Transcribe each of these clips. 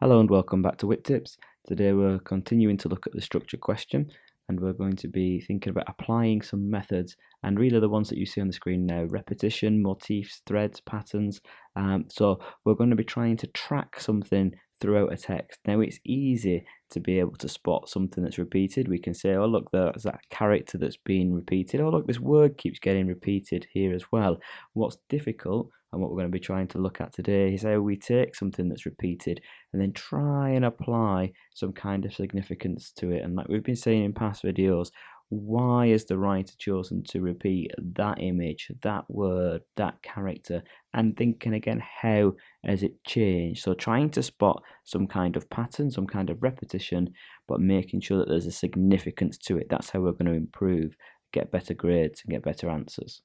Hello and welcome back to WhitTips. Today we're continuing to look at the structure question, and we're going to be thinking about applying some methods, and really the ones that you see on the screen now: repetition, motifs, threads, patterns. So we're going to be trying to track something throughout a text. Now it's easy to be able to spot something that's repeated. We can say, oh look, there's that character that's being repeated. Oh look, this word keeps getting repeated here as well. What's difficult, and what we're going to be trying to look at today, is how we take something that's repeated and then try and apply some kind of significance to it. And like we've been saying in past videos, why has the writer chosen to repeat that image, that word, that character, and thinking again, how has it changed? So trying to spot some kind of pattern, some kind of repetition, but making sure that there's a significance to it. That's how we're going to improve, get better grades and get better answers.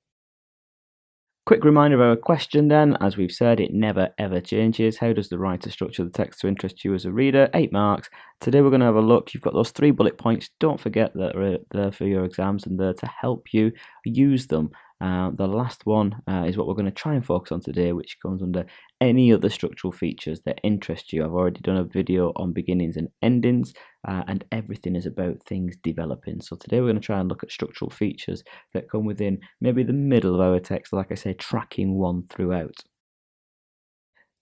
Quick reminder of our question then. As we've said, it never ever changes. How does the writer structure the text to interest you as a reader? 8 marks. Today we're going to have a look. You've got those 3 bullet points. Don't forget that they're there for your exams and they're to help you use them. The last one is what we're going to try and focus on today, which comes under any other structural features that interest you. I've already done a video on beginnings and endings, and everything is about things developing. So today we're going to try and look at structural features that come within maybe the middle of our text, like I say, tracking one throughout.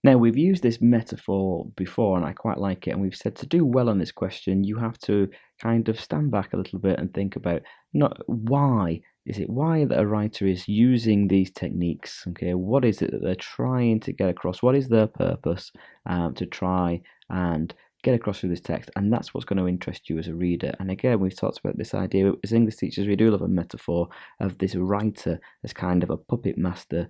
Now, we've used this metaphor before and I quite like it, and we've said to do well on this question, you have to kind of stand back a little bit and think about not why. Is it why that a writer is using these techniques? Okay, what is it that they're trying to get across? What is their purpose to try and get across through this text? And that's what's going to interest you as a reader. And again, we've talked about this idea as English teachers, we do love a metaphor of this writer as kind of a puppet master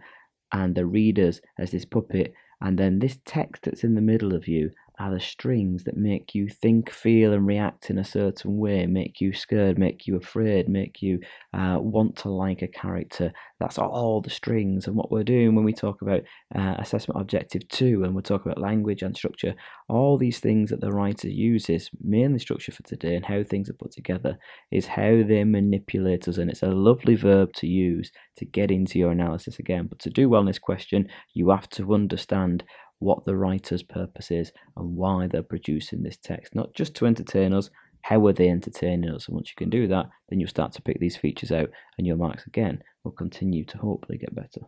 and the readers as this puppet, and then this text that's in the middle of you are the strings that make you think, feel and react in a certain way, make you scared, make you afraid, make you want to like a character. That's all the strings. And what we're doing when we talk about assessment objective 2, and we're talking about language and structure, all these things that the writer uses, mainly structure for today and how things are put together, is how they manipulate us. And it's a lovely verb to use to get into your analysis again. But to do well in this question, you have to understand what the writer's purpose is and why they're producing this text, not just to entertain us. How are they entertaining us? And once you can do that, then you'll start to pick these features out and your marks again will continue to hopefully get better.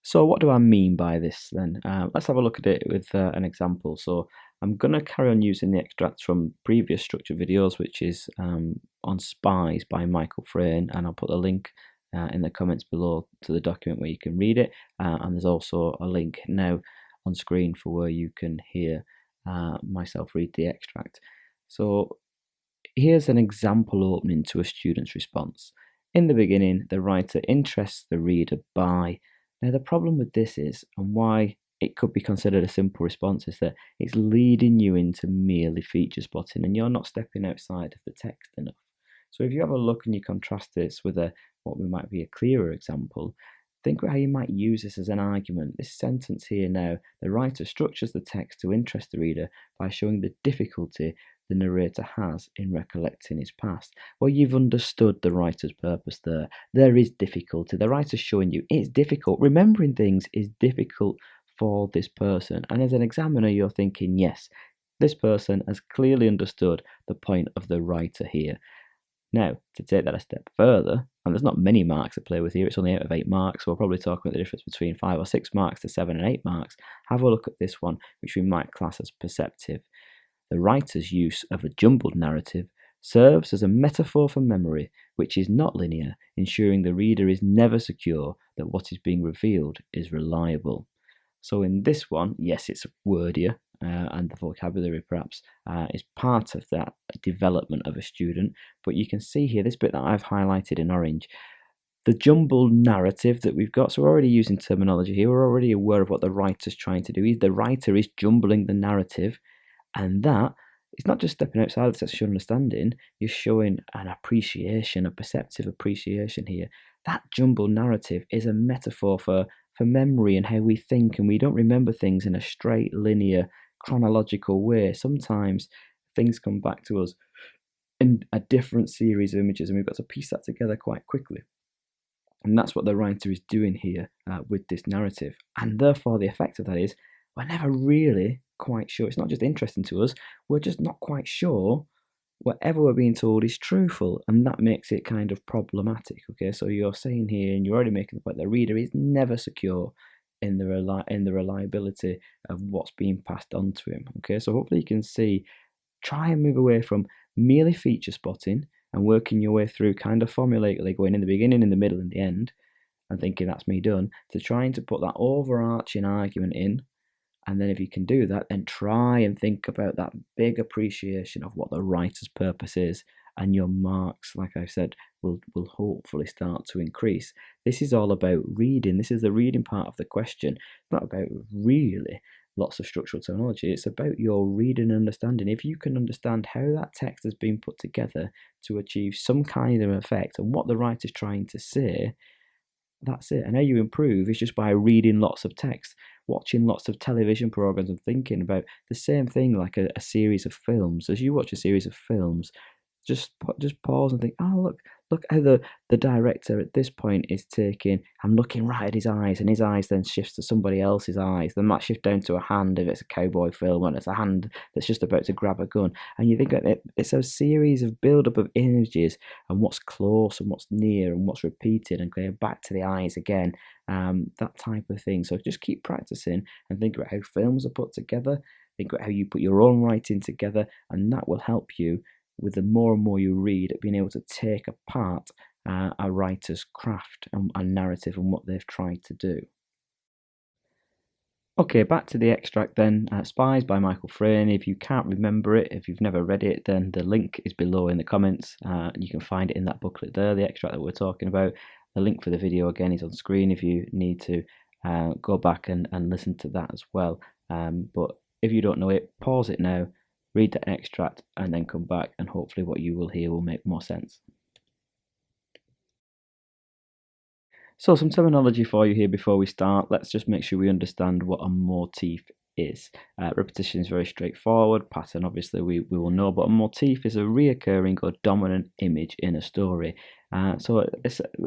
So what do I mean by this then? Let's have a look at it with an example. So I'm going to carry on using the extracts from previous structure videos, which is on spies by Michael Frayne, and I'll put a link in the comments below to the document where you can read it, and there's also a link now on screen for where you can hear myself read the extract. So here's an example opening to a student's response. In the beginning, the writer interests the reader by. Now the problem with this is, and why it could be considered a simple response, is that it's leading you into merely feature spotting and you're not stepping outside of the text enough. So if you have a look and you contrast this with what might be a clearer example, think about how you might use this as an argument. This sentence here now, the writer structures the text to interest the reader by showing the difficulty the narrator has in recollecting his past. Well, you've understood the writer's purpose there. There is difficulty. The writer's showing you it's difficult. Remembering things is difficult for this person. And as an examiner, you're thinking, yes, this person has clearly understood the point of the writer here. Now, to take that a step further, and there's not many marks at play with here, it's only out of 8 marks, so we'll probably talk about the difference between 5 or 6 marks to 7 and 8 marks. Have a look at this one, which we might class as perceptive. The writer's use of a jumbled narrative serves as a metaphor for memory, which is not linear, ensuring the reader is never secure that what is being revealed is reliable. So in this one, yes, it's wordier, and the vocabulary perhaps is part of that development of a student, but you can see here, this bit that I've highlighted in orange, the jumbled narrative that we've got. So we're already using terminology here, we're already aware of what the writer's trying to do. The writer is jumbling the narrative, and that is not just stepping outside of textual understanding, you're showing an appreciation, a perceptive appreciation here. That jumbled narrative is a metaphor for memory and how we think, and we don't remember things in a straight, linear, chronological way. Sometimes things come back to us in a different series of images, and we've got to piece that together quite quickly. And that's what the writer is doing here with this narrative. And therefore, the effect of that is, we're never really quite sure. It's not just interesting to us, we're just not quite sure whatever we're being told is truthful, and that makes it kind of problematic. Okay, so you're saying here, and you're already making the point, the reader is never secure in the reliability of what's being passed on to him. Okay, so hopefully you can see, try and move away from merely feature spotting and working your way through kind of formulaically, going in the beginning, in the middle, and the end, and thinking that's me done, to trying to put that overarching argument in. And then if you can do that, then try and think about that big appreciation of what the writer's purpose is, and your marks, like I've said, will hopefully start to increase. This is all about reading. This is the reading part of the question. It's not about really lots of structural terminology. It's about your reading and understanding. If you can understand how that text has been put together to achieve some kind of effect and what the writer's trying to say, that's it. And how you improve is just by reading lots of text, watching lots of television programs, and thinking about the same thing like a series of films. As you watch a series of films, just pause and think, oh, look how the director at this point is taking, I'm looking right at his eyes, and his eyes then shifts to somebody else's eyes. Then that shift down to a hand if it's a cowboy film, and it's a hand that's just about to grab a gun. And you think that it's a series of build-up of images, and what's close and what's near and what's repeated, and going back to the eyes again, that type of thing. So just keep practicing and think about how films are put together, think about how you put your own writing together, and that will help you with the more and more you read, being able to take apart a writer's craft and narrative and what they've tried to do. Okay, back to the extract then. Spies by Michael Frayn. If you can't remember it, if you've never read it, then the link is below in the comments. You can find it in that booklet there, the extract that we're talking about. The link for the video again is on screen if you need to go back and listen to that as well. But if you don't know it, pause it now, read that extract, and then come back, and hopefully what you will hear will make more sense. So some terminology for you here before we start. Let's just make sure we understand what a motif is. Repetition is very straightforward. Pattern, obviously, we will know, but a motif is a reoccurring or dominant image in a story. So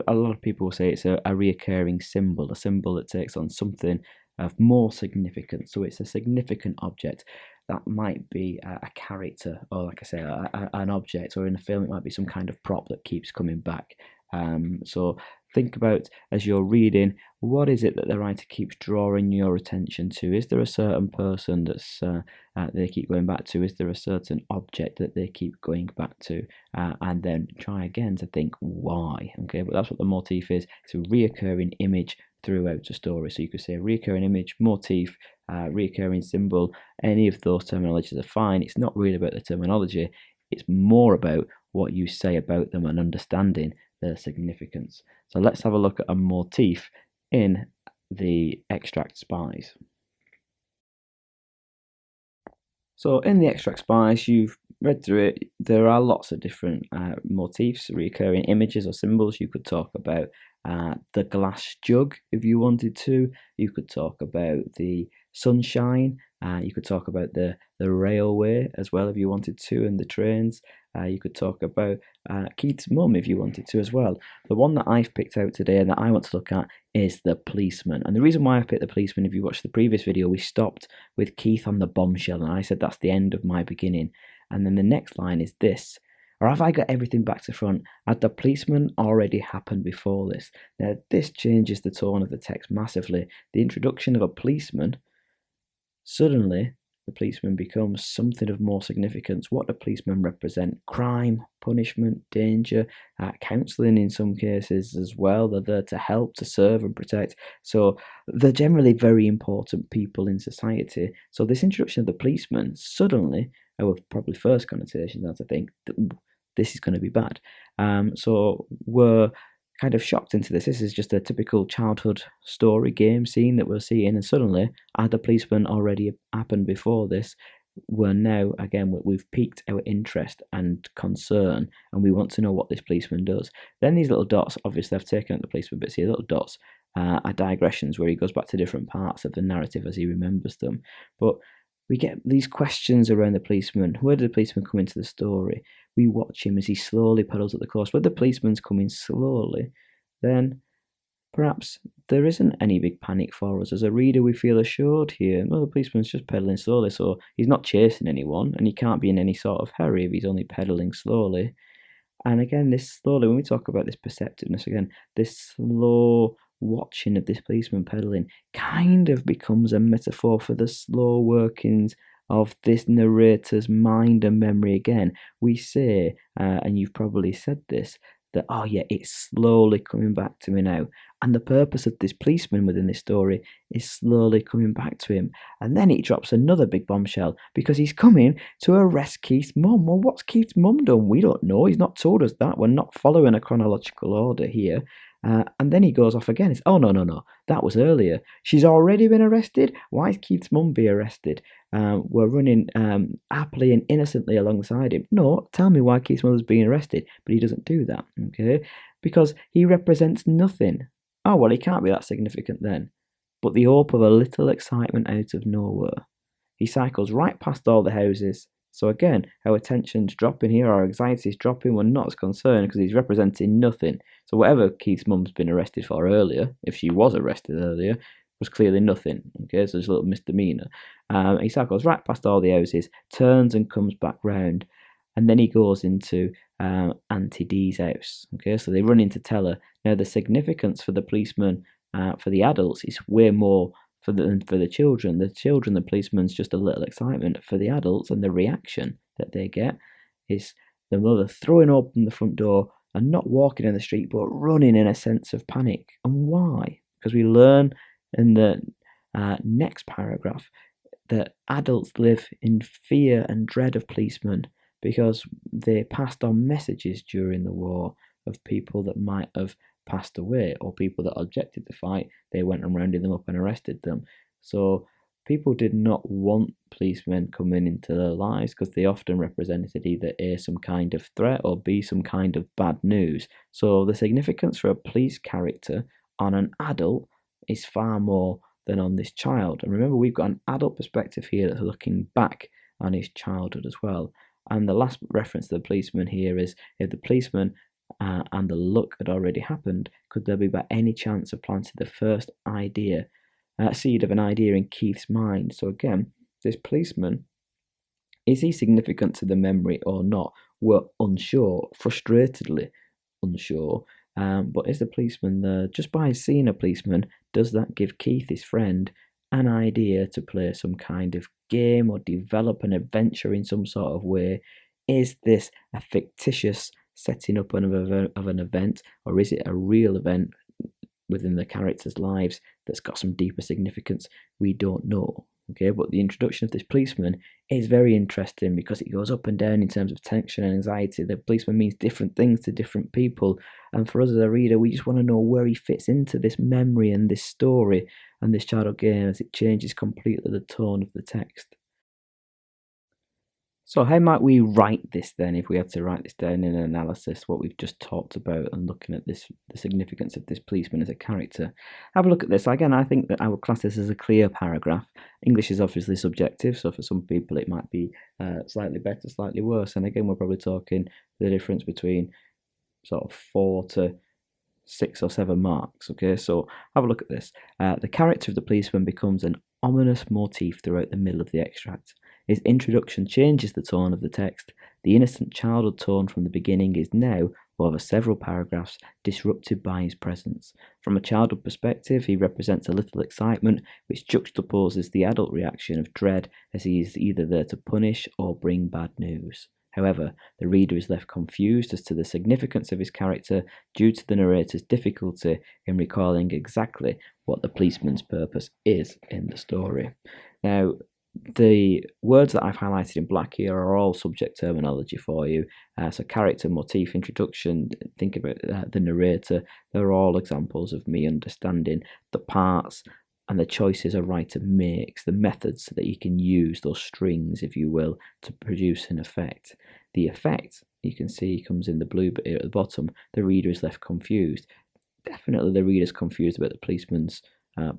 a lot of people will say it's a reoccurring symbol, a symbol that takes on something of more significance. So it's a significant object. That might be a character, or like I say, an object, or in a film it might be some kind of prop that keeps coming back. So think about, as you're reading, what is it that the writer keeps drawing your attention to? Is there a certain person that's they keep going back to? Is there a certain object that they keep going back to? And then try again to think why. Okay, but that's what the motif is. It's a reoccurring image throughout a story. So you could say reoccurring image, motif, reoccurring symbol. Any of those terminologies are fine. It's not really about the terminology. It's more about what you say about them and understanding their significance. So let's have a look at a motif in the extract Spies. So in the extract Spies, you've read through it. There are lots of different motifs, recurring images or symbols. You could talk about the glass jug if you wanted to. You could talk about the sunshine. You could talk about the railway as well if you wanted to, and the trains. You could talk about Keith's mum if you wanted to as well. The one that I've picked out today and that I want to look at is the policeman. And the reason why I picked the policeman, if you watched the previous video, we stopped with Keith on the bombshell, and I said that's the end of my beginning. And then the next line is this: or have I got everything back to front? Had the policeman already happened before this? Now, this changes the tone of the text massively. The introduction of a policeman, suddenly the policeman becomes something of more significance. What do policemen represent? Crime, punishment, danger, counselling in some cases as well. They're there to help, to serve and protect. So they're generally very important people in society. So this introduction of the policeman, suddenly, our probably first connotation, that's, I think, this is going to be bad. So we're kind of shocked into this. This is just a typical childhood story game scene that we're seeing, and suddenly, had the policeman already happened before this, we're now, again, we've piqued our interest and concern, and we want to know what this policeman does. Then these little dots, obviously I've taken out the policeman bits here, little dots are digressions where he goes back to different parts of the narrative as he remembers them. But we get these questions around the policeman. Where did the policeman come into the story? We watch him as he slowly pedals up the course. Where the policeman's coming slowly, then Perhaps there isn't any big panic for us. As a reader, we feel assured here. Well, the policeman's just pedalling slowly, so he's not chasing anyone, and he can't be in any sort of hurry if he's only pedaling slowly. And again, this slowly, when we talk about this perceptiveness, again, this slow watching of this policeman pedaling kind of becomes a metaphor for the slow workings of this narrator's mind and memory. Again, we say, and you've probably said this, that, oh yeah, it's slowly coming back to me now. And the purpose of this policeman within this story is slowly coming back to him. And then it drops another big bombshell because he's coming to arrest Keith's mum. Well, what's Keith's mum done? We don't know. He's not told us that. We're not following a chronological order here. And then he goes off again. It's, oh, no. That was earlier. She's already been arrested? Why is Keith's mum be arrested? We're running happily and innocently alongside him. No, tell me why Keith's mother's being arrested. But he doesn't do that, okay? Because he represents nothing. Oh, well, he can't be that significant then. But the hope of a little excitement out of nowhere. He cycles right past all the houses. So again, our attention's dropping here, our anxiety's dropping. We're not as concerned because he's representing nothing. So whatever Keith's mum's been arrested for earlier, if she was arrested earlier, was clearly nothing. Okay, so there's a little misdemeanor. He cycles right past all the houses, turns and comes back round, and then he goes into Auntie Dee's house. Okay, so they run in to tell her. Now the significance for the policeman, for the adults, is way more than for the children. The policeman's just a little excitement. For the adults, and the reaction that they get is the mother throwing open the front door and not walking in the street, but running in a sense of panic. And why? Because we learn in the next paragraph that adults live in fear and dread of policemen because they passed on messages during the war of people that might have passed away or people that objected to fight. They went and rounded them up and arrested them. So people did not want policemen coming into their lives because they often represented either A, some kind of threat, or B, some kind of bad news. So the significance for a police character on an adult is far more than on this child. And remember, we've got an adult perspective here that's looking back on his childhood as well. And the last reference to the policeman here is, if the policeman and the look had already happened, could there be by any chance of planting the first seed of an idea in Keith's mind? So again, this policeman, is he significant to the memory or not? We're unsure, frustratedly unsure. But is the policeman there? Just by seeing a policeman, does that give Keith, his friend, an idea to play some kind of game or develop an adventure in some sort of way? Is this a fictitious setting up of an event, or is it a real event within the characters' lives that's got some deeper significance? We don't know. Okay, but the introduction of this policeman is very interesting because it goes up and down in terms of tension and anxiety. The policeman means different things to different people, and for us as a reader, we just want to know where he fits into this memory and this story and this childhood game as it changes completely the tone of the text. So how might we write this then, if we had to write this down in an analysis, what we've just talked about and looking at this, the significance of this policeman as a character? Have a look at this. Again, I think that I would class this as a clear paragraph. English is obviously subjective, so for some people it might be slightly better, slightly worse. And again, we're probably talking the difference between sort of 4 to 6 or 7 marks. Okay, so have a look at this. The character of the policeman becomes an ominous motif throughout the middle of the extract. His introduction changes the tone of the text. The innocent childhood tone from the beginning is now, over several paragraphs, disrupted by his presence. From a childhood perspective, he represents a little excitement, which juxtaposes the adult reaction of dread, as he is either there to punish or bring bad news. However, the reader is left confused as to the significance of his character due to the narrator's difficulty in recalling exactly what the policeman's purpose is in the story. Now, the words that I've highlighted in black here are all subject terminology for you. So character, motif, introduction, think about the narrator. They're all examples of me understanding the parts and the choices a writer makes, the methods that you can use, those strings, if you will, to produce an effect. The effect, you can see, comes in the blue bit here at the bottom. The reader is left confused. Definitely the reader's confused about the policeman's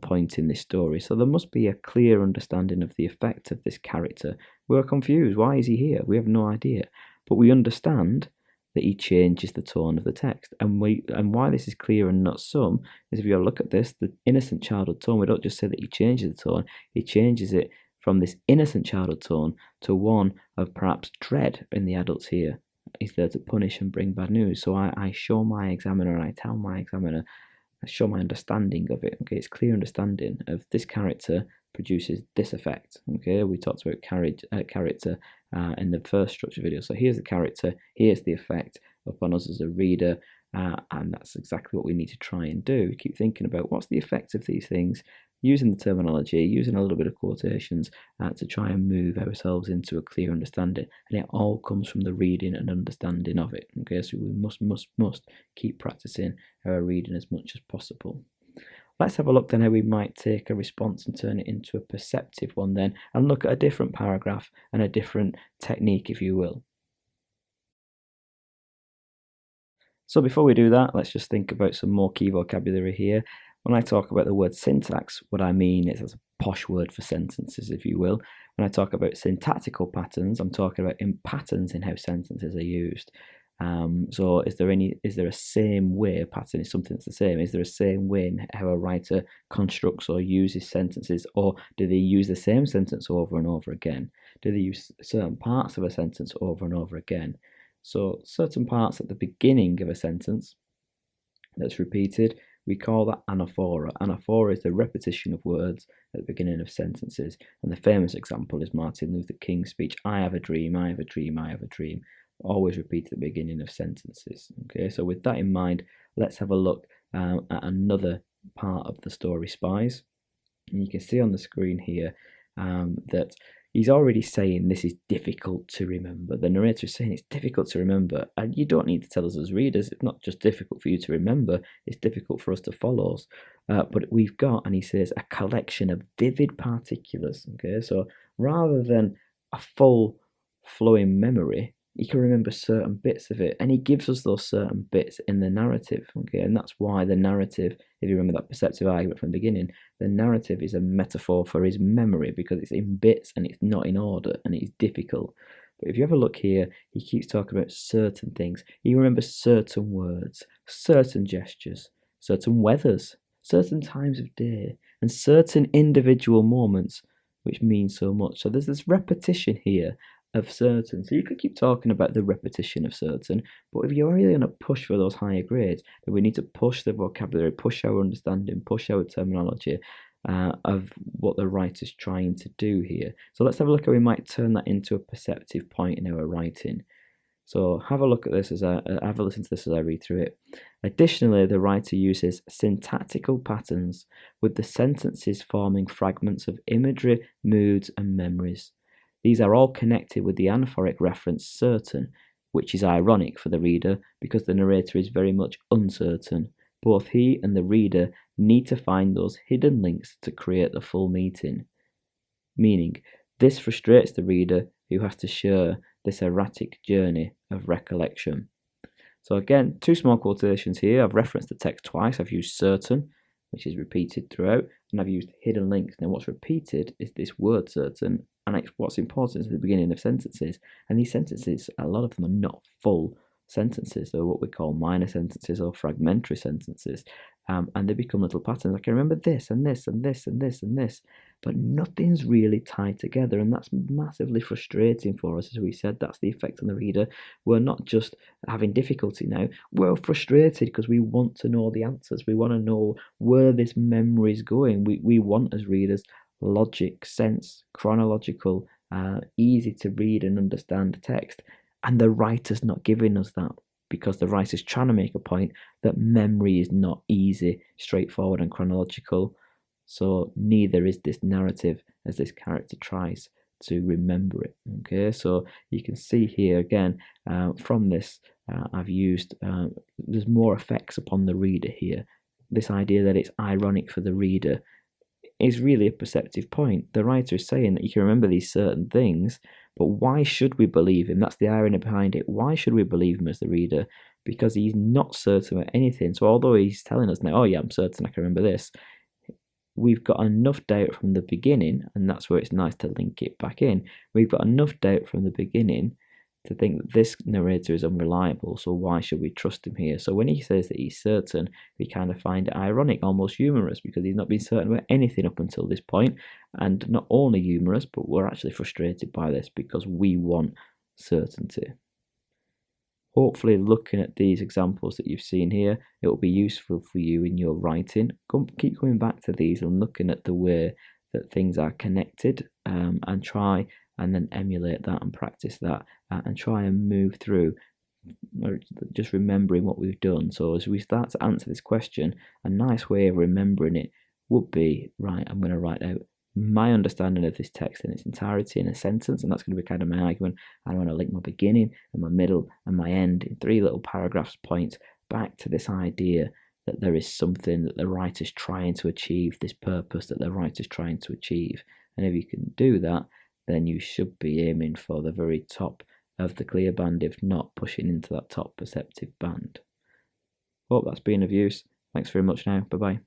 point in this story, so there must be a clear understanding of the effect of this character. We're confused. Why is he here? We have no idea, but we understand that he changes the tone of the text. And why this is clear and not some is if you look at this, the innocent childhood tone, we don't just say that he changes the tone, he changes it from this innocent childhood tone to one of perhaps dread in the adults here. He's there to punish and bring bad news. So I show my examiner and I tell my examiner, I show my understanding of it. Okay, it's clear understanding of this character produces this effect. Okay, we talked about character in the first structure video. So here's the character, here's the effect upon us as a reader, and that's exactly what we need to try and do. Keep thinking about what's the effect of these things, using the terminology, using a little bit of quotations to try and move ourselves into a clear understanding. And it all comes from the reading and understanding of it. Okay, so we must keep practicing our reading as much as possible. Let's have a look then how we might take a response and turn it into a perceptive one then, and look at a different paragraph and a different technique, if you will. So before we do that, let's just think about some more key vocabulary here. When I talk about the word syntax, what I mean is it's a posh word for sentences, if you will. When I talk about syntactical patterns, I'm talking about patterns in how sentences are used. So is there a same way? A pattern is something that's the same. Is there a same way in how a writer constructs or uses sentences, or do they use the same sentence over and over again? Do they use certain parts of a sentence over and over again? So certain parts at the beginning of a sentence that's repeated, we call that anaphora. Anaphora is the repetition of words at the beginning of sentences. And the famous example is Martin Luther King's speech, I have a dream, I have a dream, I have a dream. Always repeat at the beginning of sentences. Okay, so with that in mind, let's have a look at another part of the story, Spies. And you can see on the screen here that he's already saying this is difficult to remember. The narrator is saying it's difficult to remember, and you don't need to tell us as readers, it's not just difficult for you to remember, it's difficult for us to follow. But we've got, and he says, a collection of vivid particulars. Okay, so rather than a full flowing memory, he can remember certain bits of it, and he gives us those certain bits in the narrative. Okay, and that's why the narrative, if you remember that perceptive argument from the beginning, the narrative is a metaphor for his memory because it's in bits and it's not in order and it's difficult. But if you have a look here, he keeps talking about certain things. He remembers certain words, certain gestures, certain weathers, certain times of day, and certain individual moments which mean so much. So there's this repetition here of certain. So you could keep talking about the repetition of certain, but if you're really going to push for those higher grades, then we need to push the vocabulary, push our understanding, push our terminology of what the writer's trying to do here. So let's have a look how we might turn that into a perceptive point in our writing. So have a look at this have a listen to this as I read through it. Additionally, the writer uses syntactical patterns with the sentences forming fragments of imagery, moods, and memories. These are all connected with the anaphoric reference certain, which is ironic for the reader because the narrator is very much uncertain. Both he and the reader need to find those hidden links to create the full meaning. This frustrates the reader who has to share this erratic journey of recollection. So again, two small quotations here. I've referenced the text twice. I've used certain, which is repeated throughout, and I've used hidden links. Now what's repeated is this word certain, and what's important is the beginning of sentences. And these sentences, a lot of them are not full sentences. They're what we call minor sentences or fragmentary sentences. And they become little patterns. I can remember this and this and this and this and this, but nothing's really tied together, and that's massively frustrating for us. As we said, that's the effect on the reader. We're not just having difficulty now, we're frustrated because we want to know the answers. We want to know where this memory is going. We want, as readers, logic, sense, chronological, easy to read and understand text, and the writer's not giving us that, because the writer's trying to make a point that memory is not easy, straightforward, and chronological. So neither is this narrative as this character tries to remember it. Okay, so you can see here again from this, I've used, there's more effects upon the reader here. This idea that it's ironic for the reader is really a perceptive point. The writer is saying that you can remember these certain things, but why should we believe him? That's the irony behind it. Why should we believe him as the reader? Because he's not certain about anything. So although he's telling us now, oh yeah, I'm certain I can remember this, we've got enough doubt from the beginning, and that's where it's nice to link it back in. We've got enough doubt from the beginning to think that this narrator is unreliable, so why should we trust him here? So when he says that he's certain, we kind of find it ironic, almost humorous, because he's not been certain about anything up until this point, and not only humorous, but we're actually frustrated by this because we want certainty. Hopefully, looking at these examples that you've seen here, it will be useful for you in your writing. Keep coming back to these and looking at the way that things are connected, and try and then emulate that and practice that, and try and move through just remembering what we've done. So as we start to answer this question, a nice way of remembering it would be, right, I'm going to write out my understanding of this text in its entirety in a sentence, and that's going to be kind of my argument. I want to link my beginning and my middle and my end in 3 little paragraphs points back to this idea that there is something that the writer's trying to achieve, this purpose that the writer's trying to achieve. And if you can do that, then you should be aiming for the very top of the clear band, if not pushing into that top perceptive band. Hope that's been of use. Thanks very much now. Bye-bye.